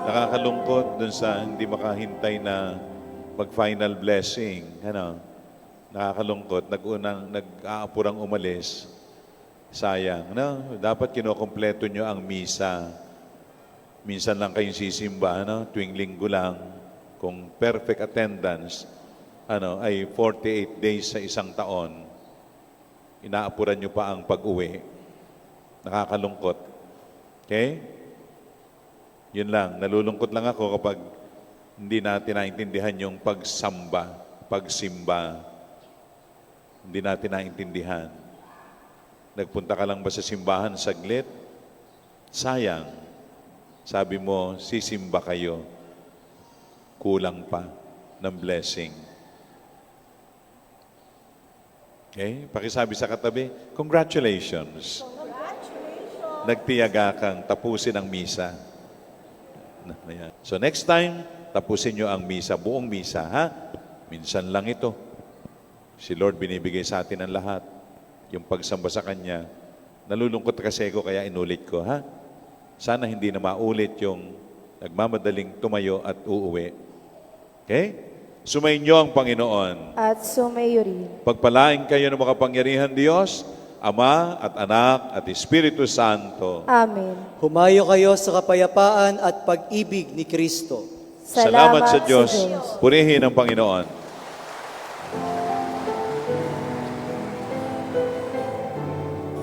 Nakakalungkot dun sa hindi makahintay na mag-final blessing. Ano? Nakakalungkot. Nag-aapurang umalis. Sayang. Ano? Dapat kinokompleto nyo ang misa. Minsan lang kayong sisimba, ano? Tuwing linggo lang. Kung perfect attendance, ano, ay 48 days sa isang taon. Inaapuran nyo pa ang pag-uwi. Nakakalungkot. Okay? Yun lang. Nalulungkot lang ako kapag hindi natin naintindihan yung pagsimba. Hindi natin naintindihan. Nagpunta ka lang ba sa simbahan saglit? Sayang. Sabi mo, sisimba kayo. Kulang pa ng blessing. Okay? Pakisabi sa katabi, congratulations. Nagtiyaga kang tapusin ang misa. So next time, tapusin nyo ang misa, buong misa, ha? Minsan lang ito. Si Lord binibigay sa atin ang lahat. Yung pagsamba sa Kanya. Nalulungkot kasi ako kaya inulit ko, ha? Sana hindi na maulit yung nagmamadaling tumayo at uuwi. Okay? Sumainyo ang Panginoon. At sumayo rin. Pagpalain kayo ng makapangyarihan Diyos, Ama at Anak at Espiritu Santo. Amen. Humayo kayo sa kapayapaan at pag-ibig ni Kristo. Salamat sa Diyos. Purihin ang Panginoon.